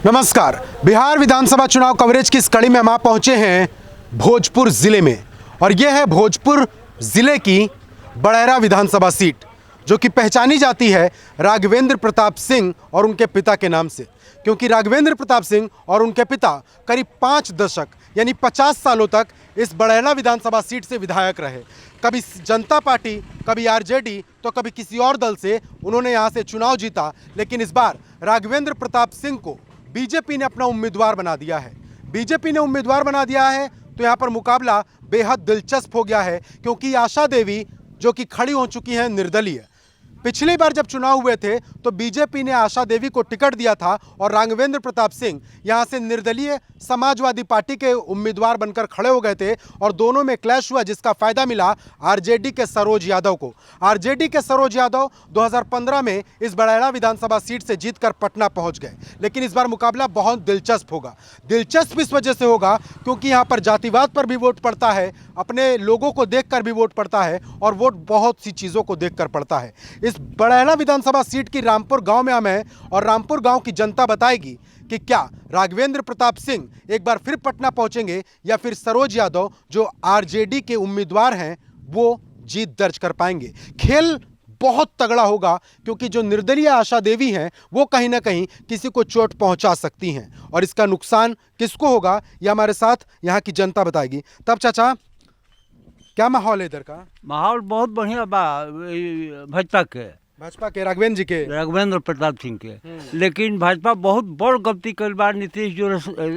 नमस्कार। बिहार विधानसभा चुनाव कवरेज की इस कड़ी में हम आप पहुंचे हैं भोजपुर जिले में और यह है भोजपुर जिले की बड़ैरा विधानसभा सीट जो कि पहचानी जाती है राघवेंद्र प्रताप सिंह और उनके पिता के नाम से, क्योंकि राघवेंद्र प्रताप सिंह और उनके पिता करीब 5 दशक यानी 50 सालों तक इस बड़ैरा विधानसभा सीट से विधायक रहे। कभी जनता पार्टी, कभी आरजेडी तो कभी किसी और दल से उन्होंने यहाँ से चुनाव जीता, लेकिन इस बार राघवेंद्र प्रताप सिंह को बीजेपी ने अपना उम्मीदवार बना दिया है। बीजेपी ने उम्मीदवार बना दिया है तो यहाँ पर मुकाबला बेहद दिलचस्प हो गया है, क्योंकि आशा देवी जो कि खड़ी हो चुकी हैं निर्दलीय। पिछली बार जब चुनाव हुए थे तो बीजेपी ने आशा देवी को टिकट दिया था और राघवेंद्र प्रताप सिंह यहाँ से निर्दलीय समाजवादी पार्टी के उम्मीदवार बनकर खड़े हो गए थे और दोनों में क्लैश हुआ, जिसका फायदा मिला आरजेडी के सरोज यादव को। आरजेडी के सरोज यादव 2015 में इस बड़ैरा विधानसभा सीट से जीतकर पटना पहुंच गए, लेकिन इस बार मुकाबला बहुत दिलचस्प होगा। दिलचस्प इस वजह से होगा क्योंकि यहाँ पर जातिवाद पर भी वोट पड़ता है, अपने लोगों को देखकर भी वोट पड़ता है और वोट बहुत सी चीज़ों को देखकर पड़ता है। इस बड़ैरा विधानसभा सीट की रामपुर गांव में हम हैं और रामपुर गांव की जनता बताएगी कि क्या राघवेंद्र प्रताप सिंह एक बार फिर पटना पहुंचेंगे या फिर सरोज यादव जो आरजेडी के उम्मीदवार हैं वो जीत दर्ज कर पाएंगे। खेल बहुत तगड़ा होगा क्योंकि जो निर्दलीय आशा देवी हैं वो कहीं ना कहीं किसी को चोट पहुंचा सकती हैं और इसका नुकसान किसको होगा ये हमारे साथ यहाँ की जनता बताएगी। तब चाचा, क्या माहौल है इधर का? माहौल बहुत बढ़िया बा भाजपा के राघवेंद्र जी के, राघवेंद्र प्रताप सिंह के। लेकिन भाजपा बहुत बड़ गलती कल बार नीतीश जो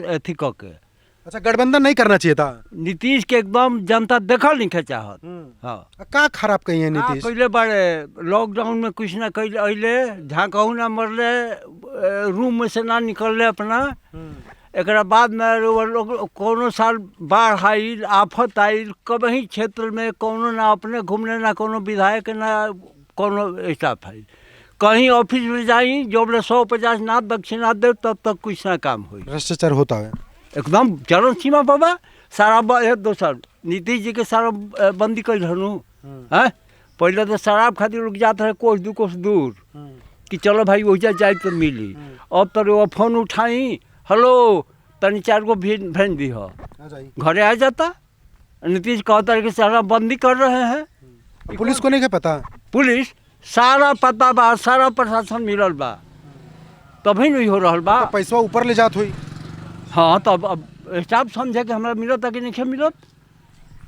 अथी क के। अच्छा, गठबंधन नहीं करना चाहिए था। नीतीश के एकदम जनता देखल नहीं चाहत। हाँ, का खराब कही है नीतीश? पहले बारे लॉकडाउन में कुछ ना कैले, अले झाँकहू ना मरले, रूम में से ना निकलले अपना। एक बाद में कोनो साल बाढ़ आयल, आफत आयल, कभी क्षेत्र में कोनो ना अपने घूमने ना कोनो विधायक ना कोनो स्टाफ आयल। कहीं ऑफिस में जाई जब 150 ना दक्षिणा दे तब तक कुछ ना काम हो। भ्रष्टाचार होता है एकदम चरण सीमा बाबा। सारा दोसर नीतीश जी के सारा बंदी कर रहनु है। पहले तो शराब खातिर रुक जाते रहे कोस दू कोस दूर कि चलो भाई वही जाए तो मिली। अब तो फोन उठाई, हेलो तनी 4 गो भेज दी हो, घरे आ जाता। नीतीश कहता है कि सारा बंदी कर रहे हैं। पुलिस को नहीं है पता? पुलिस सारा पता बा, सारा प्रशासन मिलल बा, तभी नहीं हो रहा बा। तो पैसा ऊपर ले जात हुई। हाँ, तब अब स्टाफ समझे कि हमारा मिलत कि नहीं मिलत।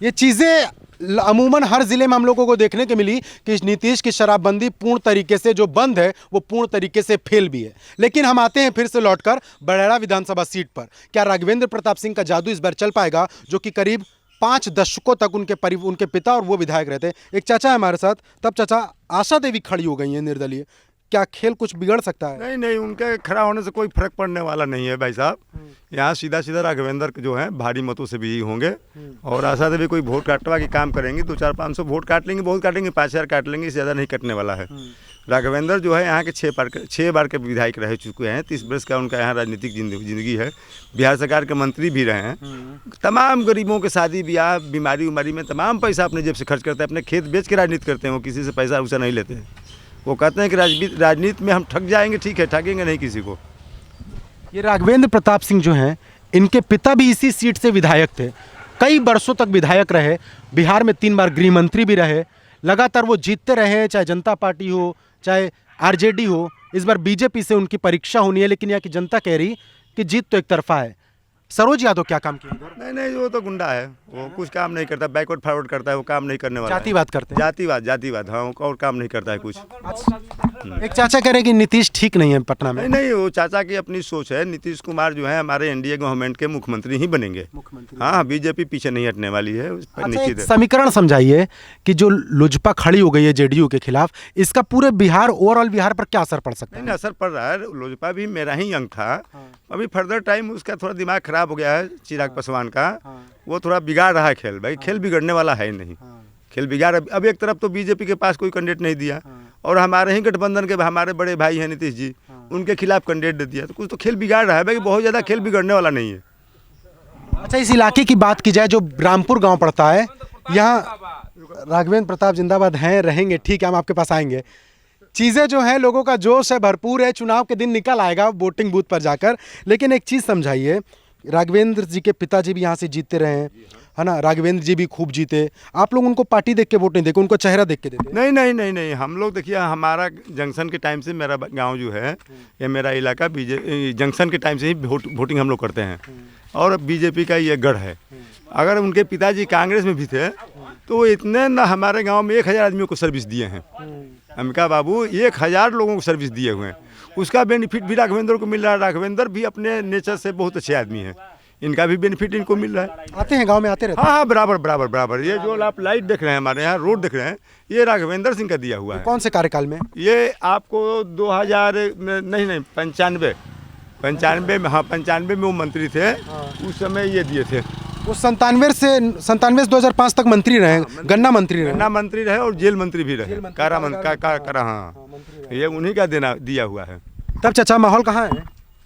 ये चीज़ें अमूमन हर जिले में हम लोगों को देखने को मिली कि नीतीश की शराबबंदी पूर्ण तरीके से जो बंद है वो पूर्ण तरीके से फेल भी है। लेकिन हम आते हैं फिर से लौटकर बड़ैरा विधानसभा सीट पर। क्या राघवेंद्र प्रताप सिंह का जादू इस बार चल पाएगा, जो कि करीब 5 दशकों तक उनके पिता और वो विधायक रहते हैं। एक चाचा है हमारे साथ। तब चाचा, आशा देवी खड़ी हो गई है निर्दलीय, क्या खेल कुछ बिगड़ सकता है? नहीं, उनके खड़ा होने से कोई फर्क पड़ने वाला नहीं है भाई साहब। यहाँ सीधा राघवेंद्र जो है भारी मतों से भी होंगे और आशा देवी कोई वोट काटवा के काम करेंगी, 200-500 वोट काट लेंगे, बहुत काटेंगे, 5000 काट लेंगे, इससे ज़्यादा नहीं कटने वाला है। राघवेंद्र जो है यहाँ के 6 बार के विधायक रह चुके हैं, 30 वर्ष का उनका यहाँ राजनीतिक जिंदगी है। बिहार सरकार के मंत्री भी रहे हैं। तमाम गरीबों के शादी ब्याह बीमारी उमारी में तमाम पैसा अपने जेब से खर्च करते हैं, अपने खेत बेच के राजनीति करते हैं। वो किसी से पैसा वैसा नहीं लेते हैं। वो कहते हैं कि राजनीति में हम ठग जाएंगे, ठीक है, ठगेंगे नहीं किसी को। ये राघवेंद्र प्रताप सिंह जो हैं, इनके पिता भी इसी सीट से विधायक थे, कई वर्षों तक विधायक रहे, बिहार में 3 बार गृह मंत्री भी रहे, लगातार वो जीतते रहे, चाहे जनता पार्टी हो चाहे आरजेडी हो। इस बार बीजेपी से उनकी परीक्षा होनी है, लेकिन यहाँ की जनता कह रही कि जीत तो एक तरफा है। सरोज यादव क्या काम किया इधर? नहीं, वो तो गुंडा है, वो कुछ काम नहीं करता, बैकवर्ड फॉरवर्ड करता है, वो काम नहीं करने वाला। जातिवाद करते हैं। जातिवाद हाँ, और काम नहीं करता है कुछ। एक चाचा कह रहे हैं कि नीतीश ठीक नहीं है पटना में। नहीं, वो चाचा की अपनी सोच है। नीतीश कुमार जो है हमारे एनडीए गवर्नमेंट के मुख्यमंत्री ही बनेंगे। हाँ, बीजेपी पीछे नहीं हटने वाली है, निश्चित है। समीकरण समझाइए कि जो लोजपा खड़ी हो गई है जेडीयू के खिलाफ, इसका पूरे बिहार, ओवरऑल बिहार पर क्या असर पड़ सकता है? नहीं, असर पड़ रहा है। लोजपा भी मेरा ही अंग था। अभी फर्दर टाइम उसका थोड़ा दिमाग खराब हो गया है, चिराग पासवान का। वो थोड़ा बिगाड़ रहा है खेल। भाई खेल बिगड़ने वाला है नहीं, खेल बिगाड़। अब एक तरफ तो बीजेपी के पास कोई कैंडिडेट नहीं दिया और हमारे ही गठबंधन के हमारे बड़े भाई हैं नीतीश जी, उनके खिलाफ कैंडिडेट दे दिया, तो कुछ तो खेल बिगाड़ रहा है भाई। बहुत ज़्यादा खेल बिगड़ने वाला नहीं है। अच्छा, इस इलाके की बात की जाए, जो रामपुर गांव पड़ता है, यहाँ राघवेंद्र प्रताप जिंदाबाद हैं, रहेंगे, ठीक है, हम आपके पास आएंगे। चीज़ें जो है, लोगों का जोश है, भरपूर है। चुनाव के दिन निकल आएगा वोटिंग बूथ पर जाकर। लेकिन एक चीज़ समझाइए, राघवेंद्र जी के पिताजी भी यहाँ से जीतते रहे हैं, है ना, राघवेंद्र जी भी खूब जीते। आप लोग उनको पार्टी देख के वोट नहीं देते, उनको चेहरा देख के देते? नहीं नहीं नहीं नहीं, हम लोग देखिए, हमारा जंक्शन के टाइम से मेरा गांव जो है, ये मेरा इलाका जंक्शन के टाइम से ही वोटिंग हम लोग करते हैं, और बीजेपी का ये गढ़ है। अगर उनके पिताजी कांग्रेस में भी थे तो वो इतने ना हमारे गांव में 1000 आदमियों को सर्विस दिए हैं। अमिका बाबू 1000 लोगों को सर्विस दिए हुए हैं। उसका बेनिफिट भी राघवेंद्र को मिल रहा है। राघवेंद्र भी अपने नेचर से बहुत अच्छे आदमी हैं, इनका भी बेनिफिट इनको मिल रहा है। आते हैं गांव में, आते रहते हैं? हाँ हाँ, बराबर बराबर बराबर। ये जो आप लाइट देख रहे हैं, हमारे यहाँ रोड देख रहे हैं, ये राघवेंद्र सिंह का दिया हुआ है। कौन से कार्यकाल में? ये आपको 2000 नहीं 95 में, हाँ 95 में वो मंत्री थे, उस समय ये दिए थे। वो 97 से 2005 तक मंत्री रहे, गन्ना मंत्री रहे। गन्ना मंत्री रहे और जेल मंत्री भी रहे, कारा कारा, हाँ, ये उन्हीं का देना दिया हुआ है। तब चाचा माहौल कहाँ है?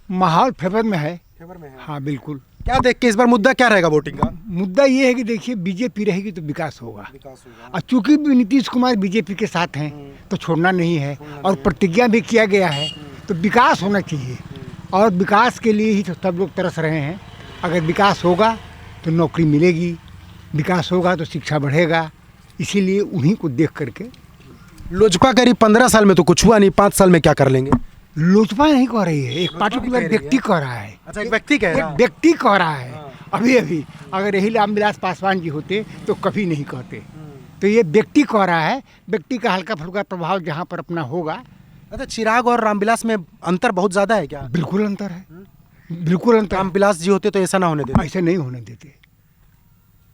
माहौल फेवर में है। फेवर में है। हाँ बिल्कुल। क्या देख के इस बार मुद्दा क्या रहेगा वोटिंग का? मुद्दा ये है कि देखिए, बीजेपी रहेगी तो विकास होगा, विकास होगा। और चूंकि भी नीतीश कुमार बीजेपी के साथ हैं तो छोड़ना नहीं है, और प्रतिज्ञा भी किया गया है, तो विकास होना चाहिए। और विकास के लिए ही तो सब लोग तरस रहे हैं। अगर विकास होगा तो नौकरी मिलेगी, विकास होगा तो शिक्षा बढ़ेगा, इसीलिए उन्हीं को देख करके। लोजपा करीब 15 साल में तो कुछ हुआ नहीं, 5 साल में क्या कर लेंगे? लोजपा नहीं कह रही है, एक पार्टिकुलर व्यक्ति कह रहा है। अच्छा, एक व्यक्ति कह रहा एक है। व्यक्ति कह रहा है। अभी अगर यही रामविलास पासवान जी होते तो कभी नहीं कहते। तो ये व्यक्ति कह रहा है, व्यक्ति का हल्का फुल्का प्रभाव जहाँ पर अपना होगा। अच्छा, चिराग और रामविलास में अंतर बहुत ज्यादा है क्या? बिल्कुल अंतर है, बिल्कुल अंतर। रामविलास जी होते तो ऐसा ना होने देते। ऐसा नहीं होने देते,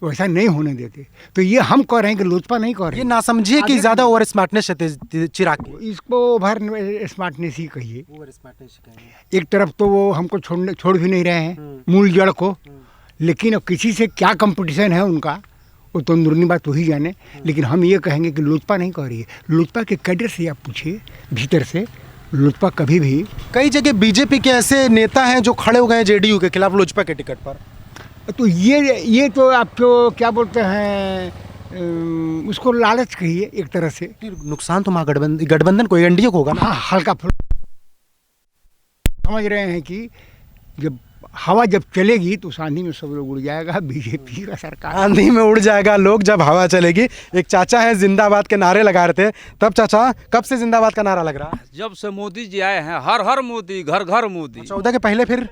वैसा नहीं होने देते। तो ये हम कह रहे हैं कि लोजपा नहीं कह रहे ये हैं। ना समझिए कि ज्यादा ओवर स्मार्टनेस है चिराग की। इसको ओवर स्मार्टनेस ही कहिए। एक तरफ तो वो हमको छोड़ भी नहीं रहे हैं मूल जड़ को, लेकिन अब किसी से क्या कंपटीशन है उनका, वो तो अंदरूनी बात वही जाने। लेकिन हम ये कहेंगे कि लोजपा नहीं कह रही है। लोजपा के कैडर से आप पूछिए भीतर से, लोजपा कभी भी। कई जगह बीजेपी के ऐसे नेता हैं जो खड़े हो गए हैं जेडीयू के खिलाफ लोजपा के टिकट पर। तो ये तो आपको क्या बोलते हैं, उसको लालच कहिए एक तरह से। फिर नुकसान तो गठबंधन को, एनडीए को होगा ना। हाँ, हल्का फुल्का समझ रहे हैं कि जब हवा जब चलेगी तो उस आंधी में सब लोग उड़ जाएगा, बीजेपी का सरकार। आंधी में उड़ जाएगा लोग जब हवा चलेगी। एक चाचा है, जिंदाबाद के नारे लगा रहे थे। तब चाचा, कब से जिंदाबाद का नारा लग रहा है? जब से मोदी जी आए हैं, हर हर मोदी, घर घर मोदी। 14 के पहले फिर?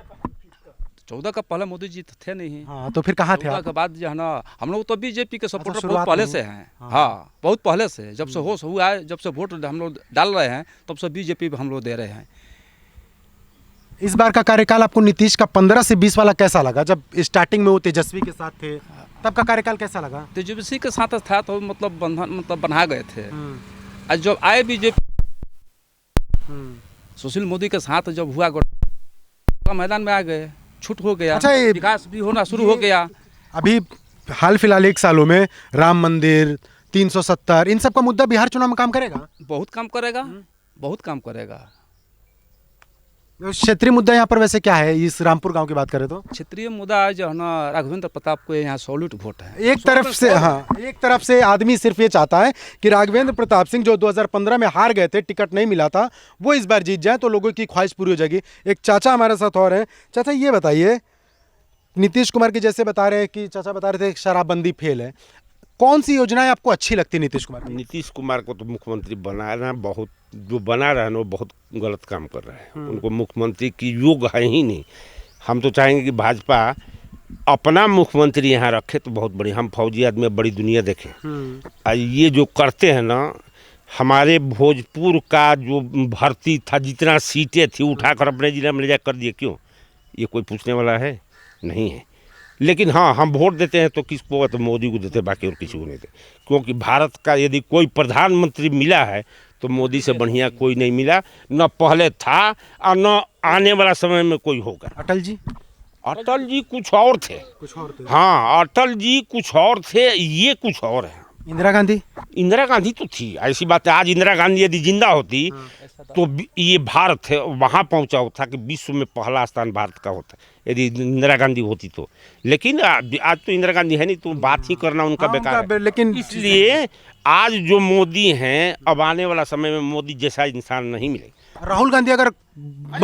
14 का पहले मोदी जी थे नहीं। हाँ, तो फिर कहाँ थे 14 आप? के बाद जो है ना, हम लोग तो बीजेपी के सपोर्टर शुरुआत बहुत पहले में? से हैं। हाँ, बहुत पहले से, जब से होश हुआ है, जब से वोट हम लोग डाल रहे हैं, तब से बीजेपी हम लोग दे रहे हैं। इस बार का कार्यकाल आपको नीतीश का 15 से 20 वाला कैसा लगा? जब स्टार्टिंग में वो तेजस्वी के साथ थे, तब का कार्यकाल कैसा लगा? तेजस्वी के साथ था तो मतलब बंधन बना गए थे। आज जब आए बीजेपी, सुशील मोदी के साथ जब हुआ, मैदान में आ गए, छूट हो गया। अच्छा, विकास भी होना शुरू हो गया। अभी हाल फिलहाल 1 सालों में राम मंदिर, 370, इन सब का मुद्दा बिहार चुनाव में काम करेगा? बहुत काम करेगा, बहुत काम करेगा। क्षेत्रीय मुद्दा यहाँ पर वैसे क्या है? इस रामपुर गांव की बात करें तो क्षेत्रीय मुद्दा जो है ना, राघवेंद्र प्रताप को यहाँ सॉलिड वोट है। एक तरफ से, हाँ, एक तरफ से आदमी सिर्फ ये चाहता है कि राघवेंद्र प्रताप सिंह जो 2015 में हार गए थे, टिकट नहीं मिला था, वो इस बार जीत जाए तो लोगों की ख्वाहिश पूरी हो जाएगी। एक चाचा हमारे साथ और हैं। चाचा, ये बताइए, नीतीश कुमार की जैसे बता रहे हैं कि चाचा बता रहे थे शराबबंदी फेल है, कौन सी योजनाएं आपको अच्छी लगती नीतीश कुमार की? नीतीश कुमार को तो मुख्यमंत्री बनाना बहुत, जो बना रहा है ना, वो बहुत गलत काम कर रहा है। उनको मुख्यमंत्री की योग है ही नहीं। हम तो चाहेंगे कि भाजपा अपना मुख्यमंत्री यहाँ रखे तो बहुत बढ़िया। हम फौजी आदमी, बड़ी दुनिया देखें। आज ये जो करते हैं ना, हमारे भोजपुर का जो भर्ती था, जितना सीटें थी उठाकर अपने जिला में ले जा कर दिए। क्यों? ये कोई पूछने वाला है? नहीं है। लेकिन हाँ, हम वोट देते हैं तो किसको? तो मोदी को देते, बाकी और किसी को नहीं देते। क्योंकि भारत का यदि कोई प्रधानमंत्री मिला है तो मोदी से बढ़िया कोई नहीं मिला, न पहले था और न आने वाला समय में कोई होगा। अटल जी? अटल जी कुछ और थे। हाँ, अटल जी कुछ और थे, ये कुछ और है। इंदिरा गांधी? इंदिरा गांधी तो थी, ऐसी बात है। आज इंदिरा गांधी यदि जिंदा होती तो ये भारत है वहाँ पहुँचा होता कि विश्व में पहला स्थान भारत का होता यदि इंदिरा गांधी होती तो। लेकिन आज तो इंदिरा गांधी है नहीं, तो बात ही करना उनका बेकार है। लेकिन इसलिए आज जो मोदी हैं, अब आने वाला समय में मोदी जैसा इंसान नहीं मिलेगा। राहुल गांधी अगर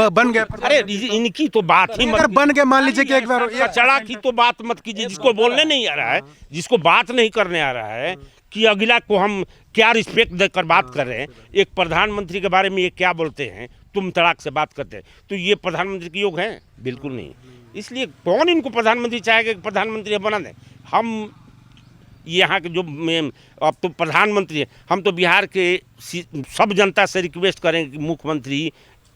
बन गए, अरे इनकी तो बात ही अगर बन गए, मान लीजिए कि एक बार कचड़ा की तो बात मत कीजिए, जिसको बोलने नहीं आ रहा है, जिसको बात नहीं करने आ रहा है कि अगला को हम क्या रिस्पेक्ट देकर बात कर रहे हैं। एक प्रधानमंत्री के बारे में ये क्या बोलते हैं, तुम तड़ाक से बात करते हैं, तो ये प्रधानमंत्री के योग हैं? बिल्कुल नहीं। इसलिए कौन इनको प्रधानमंत्री चाहेगा कि प्रधानमंत्री बना दें? हम यहाँ के जो अब तो प्रधानमंत्री है, हम तो बिहार के सब जनता से रिक्वेस्ट करेंगे कि मुख्यमंत्री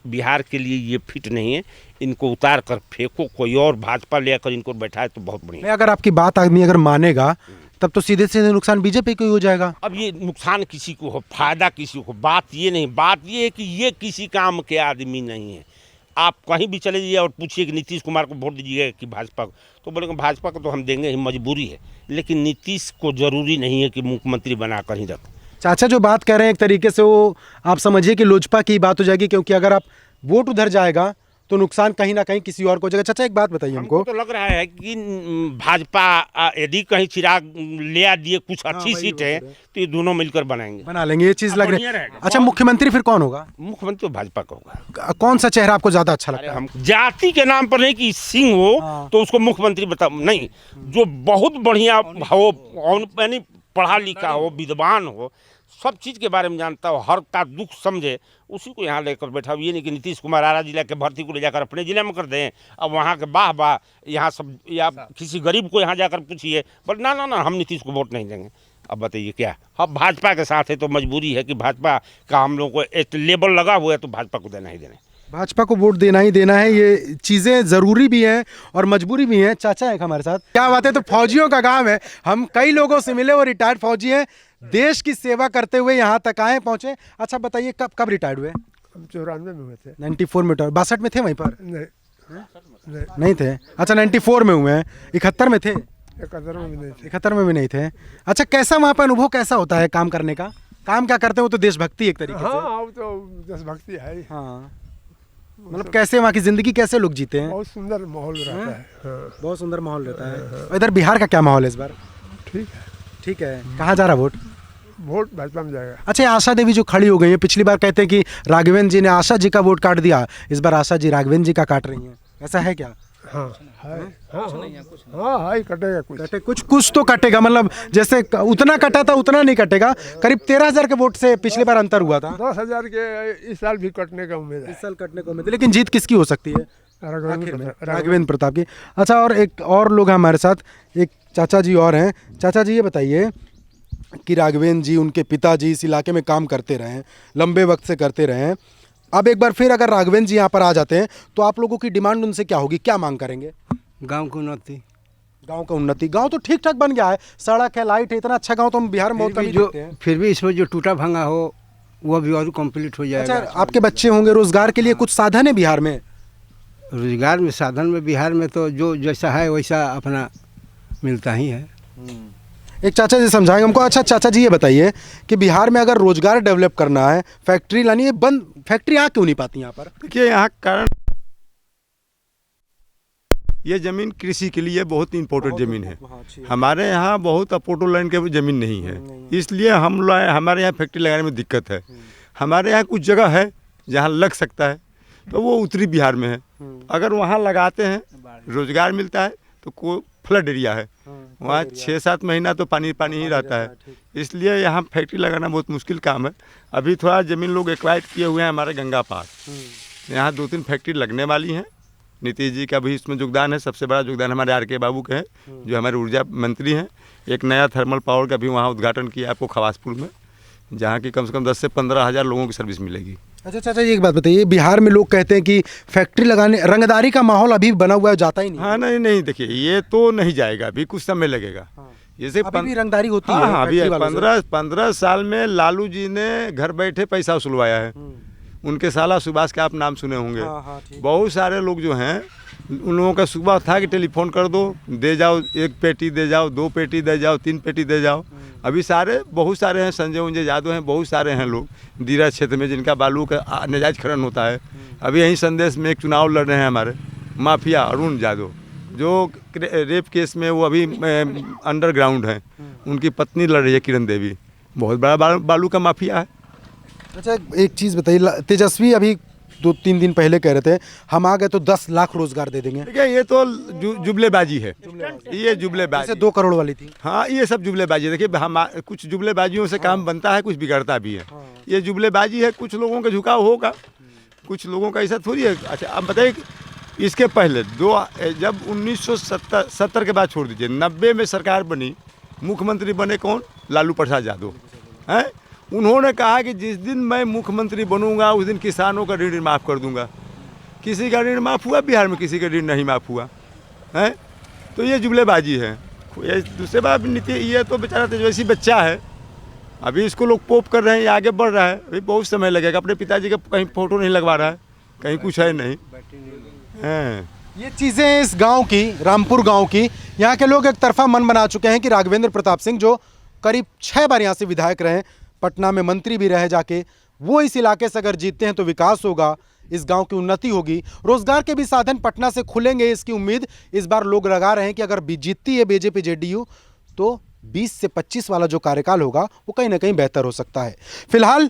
बिहार के लिए ये फिट नहीं है, इनको उतार कर फेंको, कोई और भाजपा लेकर इनको बैठाए तो बहुत बढ़िया। अगर आपकी बात आदमी अगर मानेगा तब तो सीधे सीधे नुकसान बीजेपी को ही हो जाएगा। अब ये नुकसान किसी को हो, फायदा किसी को, बात ये नहीं, बात ये है कि ये किसी काम के आदमी नहीं है। आप कहीं भी चले जाइए और पूछिए कि नीतीश कुमार को वोट दीजिएगा कि भाजपा को, तो बोलेंगे भाजपा को तो हम देंगे ही, मजबूरी है। लेकिन नीतीश को जरूरी नहीं है कि मुख्यमंत्री बनाकर ही रखें। चाचा जो बात कह रहे हैं एक तरीके से वो आप समझिए कि लोजपा की बात हो जाएगी, क्योंकि अगर आप वोट उधर जाएगा तो नुकसान कहीं ना कहीं किसी और को हो जाएगा। चाचा एक बात बताइए हमको तो लग रहा है कि भाजपा यदि कहीं चिराग ले आ दिए कुछ अच्छी सीट है तो ये दोनों मिलकर बना लेंगे, ये चीज लग रही है। अच्छा मुख्यमंत्री फिर कौन होगा? मुख्यमंत्री तो भाजपा का होगा। कौन सा चेहरा आपको ज्यादा अच्छा लगता है? हम जाति के नाम पर नहीं कि सिंह हो तो उसको मुख्यमंत्री बता, नहीं, जो बहुत बढ़िया हो, यानी पढ़ा लिखा हो, विद्वान हो, सब चीज़ के बारे में जानता हो, हर का दुख समझे, उसी को यहाँ लेकर बैठा। ये नहीं कि नीतीश कुमार आरा जिला के भर्ती को ले जाकर अपने जिले में कर दें, अब वहाँ के वाह यहाँ सब, या किसी गरीब को यहाँ जाकर पूछिए, बट ना ना ना हम नीतीश को वोट नहीं देंगे। अब बताइए क्या, हम भाजपा के साथ है तो मजबूरी है कि भाजपा का हम लोग को एक लेबल लगा हुआ है तो भाजपा को देना ही देना है। भाजपा को वोट देना ही देना है, ये चीज़ें ज़रूरी भी हैं और मजबूरी भी हैं। चाचा एक हमारे साथ, क्या बात है, तो फौजियों का गांव है, हम कई लोगों से मिले, वो रिटायर्ड फौजी हैं, देश की सेवा करते हुए यहाँ तक आए पहुँचे। अच्छा बताइए कब कब रिटायर्ड हुए? हम 94 में हुए थे। 94 में, 62 में थे वहीं पर? नहीं थे। अच्छा 94 में हुए हैं, 71 में थे? 71 में भी नहीं थे। 71 में भी नहीं थे। अच्छा कैसा वहाँ पर अनुभव कैसा होता है काम करने का? काम क्या करते हो? तो देशभक्ति एक तरीके से। हाँ अब तो देशभक्ति है। हाँ मतलब कैसे वहाँ की जिंदगी कैसे लोग जीते हैं? बहुत सुंदर माहौल रहता है। हाँ। बहुत सुंदर माहौल रहता है। इधर बिहार का क्या माहौल है इस बार? ठीक है। ठीक है, कहाँ जा रहा वोट? वोट भाजपा में जाएगा। अच्छा आशा देवी जो खड़ी हो गई है, पिछली बार कहते हैं कि राघवेंद्र जी ने आशा जी का वोट काट दिया, इस बार आशा जी राघवेंद्र जी का काट रही हैं, ऐसा है क्या? हाँ है। हाँ कटेगा कुछ। कुछ तो कटेगा, मतलब जैसे उतना कटा था उतना नहीं कटेगा। करीब 13,000 के वोट से पिछली बार अंतर हुआ था। 10,000 के इस साल भी कटने का उम्मीद है। इस साल कटने को उम्मीद है, लेकिन जीत किसकी हो सकती है? राघवेंद्र प्रताप की। अच्छा और एक और लोग हैं हमारे साथ, एक चाचा जी और हैं। चाचा जी ये बताइए कि राघवेंद्र जी, उनके पिताजी इस इलाके में काम करते रहे हैं, लंबे वक्त से करते रहे हैं, अब एक बार फिर अगर राघवेंद्र जी यहाँ पर आ जाते हैं तो आप लोगों की डिमांड उनसे क्या होगी, क्या मांग करेंगे? गांव की उन्नति। गांव का उन्नति। गांव तो ठीक ठाक बन गया है, सड़क है, लाइट है, इतना अच्छा गांव तो हम बिहार में बहुत कम ही देखते हैं। फिर भी इसमें जो टूटा भंगा हो वो भी और कंप्लीट हो जाएगा। अच्छा आपके बच्चे होंगे, रोजगार के लिए कुछ साधन है बिहार में? रोजगार में साधन में बिहार में तो जो जैसा है वैसा अपना मिलता ही है। एक चाचा जी समझाएंगे हमको। अच्छा चाचा जी ये बताइए कि बिहार में अगर रोजगार डेवलप करना है, फैक्ट्री लानी है, बंद फैक्ट्री आ क्यों नहीं पाती यहाँ पर? देखिए यहाँ कारण ये ज़मीन कृषि के लिए बहुत इम्पोर्टेंट ज़मीन है। हमारे यहाँ बहुत अपोटो लाइन के ज़मीन नहीं है, इसलिए हमारे यहाँ फैक्ट्री लगाने में दिक्कत है। हमारे यहाँ कुछ जगह है जहाँ लग सकता है तो वो उत्तरी बिहार में है, अगर वहाँ लगाते हैं रोजगार मिलता है तो कोई फ्लड एरिया है, वहाँ 6-7 महीना तो पानी ही रहता है, इसलिए यहाँ फैक्ट्री लगाना बहुत मुश्किल काम है। अभी थोड़ा ज़मीन लोग एक्वायर किए हुए हैं हमारे गंगा पास, यहाँ 2-3 फैक्ट्री लगने वाली हैं। नीतीश जी का भी इसमें योगदान है, सबसे बड़ा योगदान हमारे RK बाबू के हैं जो हमारे ऊर्जा मंत्री हैं। एक नया थर्मल पावर का भी वहाँ उद्घाटन किया आपको खवासपुर में, जहाँ की कम से कम 10 से 15 हज़ार लोगों की सर्विस मिलेगी। अच्छा चाचा ये एक बात बताइए, बिहार में लोग कहते हैं कि फैक्ट्री लगाने, रंगदारी का माहौल अभी बना हुआ है, जाता ही नहीं। हाँ नहीं देखिए ये तो नहीं जाएगा, अभी कुछ समय लगेगा। जैसे अभी रंगदारी होती है। हाँ अभी 15 साल में लालू जी ने घर बैठे पैसा वसूलवाया है, उनके साला सुभाष के आप नाम सुने होंगे। बहुत सारे लोग जो हैं उन लोगों का सुबह था कि टेलीफोन कर दो, दे जाओ, 1 पेटी दे जाओ, 2 पेटी दे जाओ, 3 पेटी दे जाओ। अभी बहुत सारे हैं, संजय यादव हैं, बहुत सारे हैं लोग दीरा क्षेत्र में जिनका बालू का नाजायज खनन होता है। अभी यहीं संदेश में एक चुनाव लड़ रहे हैं हमारे माफिया अरुण यादव, जो रेप केस में वो अभी अंडरग्राउंड हैं, उनकी पत्नी लड़ रही है किरण देवी, बहुत बड़ा बालू का माफिया है। अच्छा एक चीज़ बताइए, तेजस्वी अभी 2-3 दिन पहले कह रहे थे हम आ गए तो 10 लाख रोजगार दे देंगे। देखिए ये तो जुमलेबाजी है, ये जुमलेबाजी। जैसे 2 करोड़ वाली थी। हाँ ये सब जुमलेबाजी है। देखिए हम कुछ जुमलेबाजियों से काम बनता है, कुछ बिगड़ता भी है। ये जुमलेबाजी है, कुछ लोगों का झुकाव होगा, कुछ लोगों का ऐसा थोड़ी है। अच्छा अब बताइए इसके पहले जब 1970 के बाद छोड़ दीजिए, 90 में सरकार बनी, मुख्यमंत्री बने कौन? लालू प्रसाद यादव हैं। उन्होंने कहा कि जिस दिन मैं मुख्यमंत्री बनूंगा उस दिन किसानों का ऋण माफ़ कर दूंगा। किसी का ऋण माफ़ हुआ बिहार में? किसी का ऋण नहीं माफ़ हुआ है। तो ये जुमलेबाजी है। ये दूसरे बात नीति, ये तो बेचारा तेजस्वी बच्चा है, अभी इसको लोग पोप कर रहे हैं, ये आगे बढ़ रहा है, अभी बहुत समय लगेगा। अपने पिताजी का कहीं फोटो नहीं लगवा रहा है, कहीं कुछ है नहीं है। ये चीज़ें इस गांव की, रामपुर गांव की, यहाँ के लोग एक तरफा मन बना चुके हैं कि राघवेंद्र प्रताप सिंह जो करीब 6 बार यहाँ से विधायक रहे, पटना में मंत्री भी रहे जाके, वो इस इलाके से अगर जीतते हैं तो विकास होगा, इस गांव की उन्नति होगी, रोजगार के भी साधन पटना से खुलेंगे, इसकी उम्मीद इस बार लोग लगा रहे हैं कि अगर जीतती है बीजेपी जेडीयू तो 20 से 25 वाला जो कार्यकाल होगा वो कहीं ना कहीं बेहतर हो सकता है। फिलहाल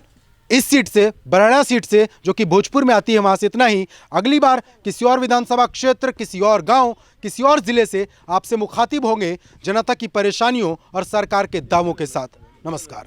इस सीट से, बरैड़ा सीट से जो कि भोजपुर में आती है, वहां से इतना ही। अगली बार किसी और विधानसभा क्षेत्र, किसी और गांव, किसी और जिले से आपसे मुखातिब होंगे जनता की परेशानियों और सरकार के दावों के साथ। नमस्कार।